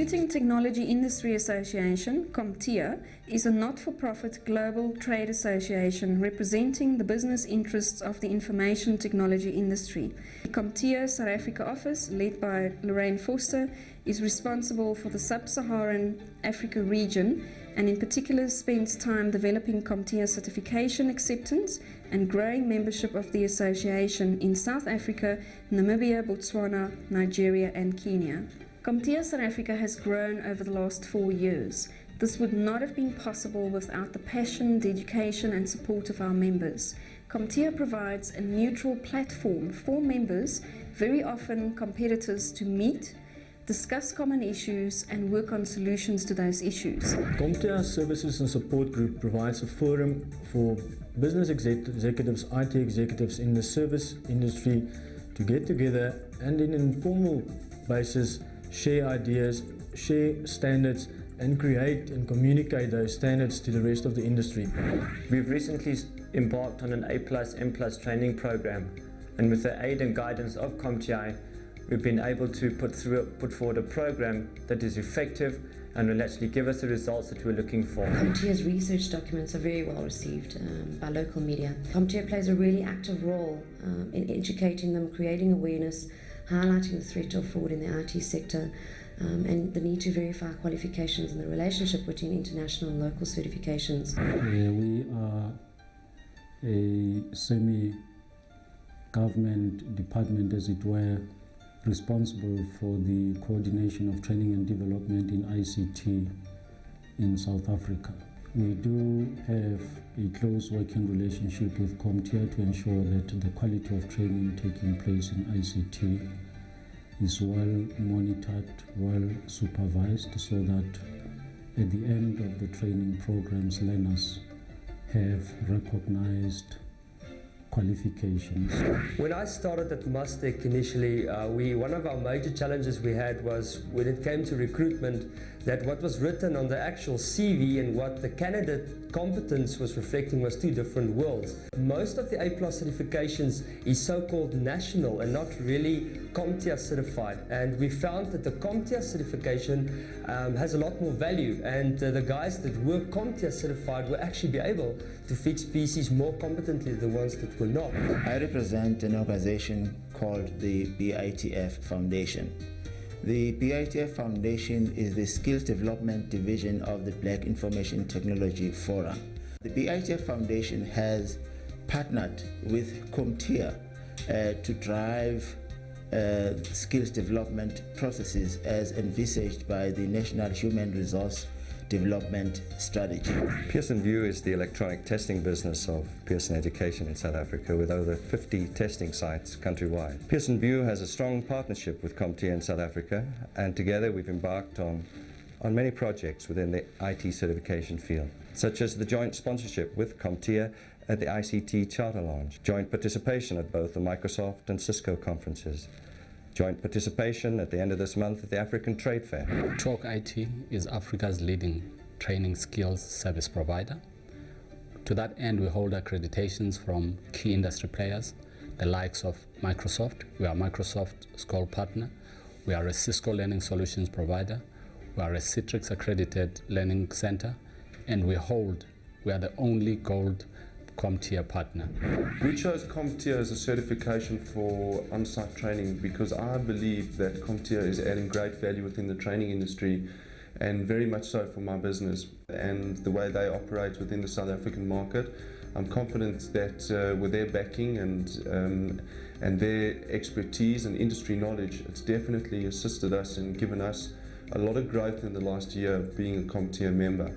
Computing Technology Industry Association, Comptia, is a not-for-profit global trade association representing the business interests of the information technology industry. The Comptia South Africa office, led by Lorraine Foster, is responsible for the sub-Saharan Africa region and in particular spends time developing Comptia certification acceptance and growing membership of the association in South Africa, Namibia, Botswana, Nigeria and Kenya. Comptia South Africa has grown over the last 4 years. This would not have been possible without the passion, dedication and support of our members. Comptia provides a neutral platform for members, very often competitors, to meet, discuss common issues and work on solutions to those issues. Comptia Services and Support Group provides a forum for business executives, IT executives in the service industry to get together and in an informal basis share ideas, share standards and create and communicate those standards to the rest of the industry. We've recently embarked on an A+, M+ training program, and with the aid and guidance of Comptia, we've been able to put forward a program that is effective and will actually give us the results that we're looking for. Comptia's research documents are very well received by local media. Comptia plays a really active role in educating them, creating awareness, highlighting the threat of fraud in the IT sector and the need to verify qualifications and the relationship between international and local certifications. We are a semi-government department, as it were, responsible for the coordination of training and development in ICT in South Africa. We do have a close working relationship with Comptia to ensure that the quality of training taking place in ICT is well monitored, well supervised, so that at the end of the training programs, learners have recognized qualifications. When I started at Mustec initially, one of our major challenges we had was when it came to recruitment, that what was written on the actual CV and what the candidate competence was reflecting was two different worlds. Most of the A+ certifications is so-called national and not really Comptia certified, and we found that the Comptia certification has a lot more value, and the guys that were Comptia certified will actually be able to fix PCs more competently than the ones that were not. I represent an organization called the BITF Foundation. The BITF Foundation is the Skills Development Division of the Black Information Technology Forum. The BITF Foundation has partnered with Comptia to drive skills development processes as envisaged by the National Human Resource Development Strategy. Pearson VUE is the electronic testing business of Pearson Education in South Africa, with over 50 testing sites countrywide. Pearson VUE has a strong partnership with Comptia in South Africa, and together we've embarked on many projects within the IT certification field, such as the joint sponsorship with Comptia at the ICT Charter Launch, joint participation at both the Microsoft and Cisco conferences, joint participation at the end of this month at the African Trade Fair. Talk IT is Africa's leading training skills service provider. To that end, we hold accreditations from key industry players, the likes of Microsoft. We are Microsoft's Gold Partner. We are a Cisco Learning Solutions provider. We are a Citrix accredited learning center, and we are the only Gold Comptia partner. We chose Comptia as a certification for on-site training because I believe that Comptia is adding great value within the training industry, and very much so for my business and the way they operate within the South African market. I'm confident that with their backing and their expertise and industry knowledge, it's definitely assisted us and given us a lot of growth in the last year of being a Comptia member.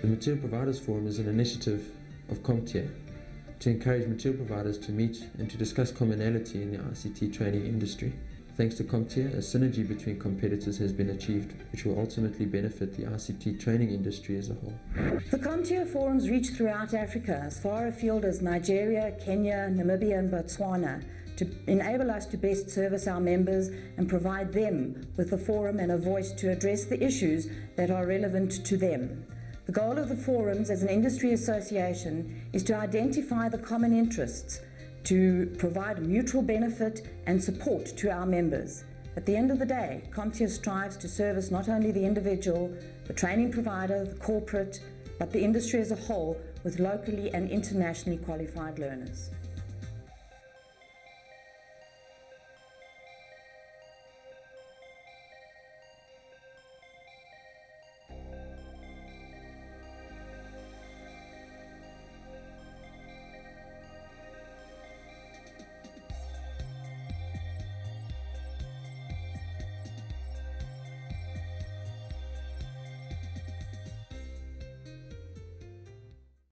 The Material Providers Forum is an initiative of Comptia to encourage material providers to meet and to discuss commonality in the ICT training industry. Thanks to Comptia, a synergy between competitors has been achieved, which will ultimately benefit the ICT training industry as a whole. The Comptia forums reach throughout Africa, as far afield as Nigeria, Kenya, Namibia and Botswana, to enable us to best service our members and provide them with a forum and a voice to address the issues that are relevant to them. The goal of the forums as an industry association is to identify the common interests, to provide mutual benefit and support to our members. At the end of the day, Comptia strives to service not only the individual, the training provider, the corporate, but the industry as a whole with locally and internationally qualified learners.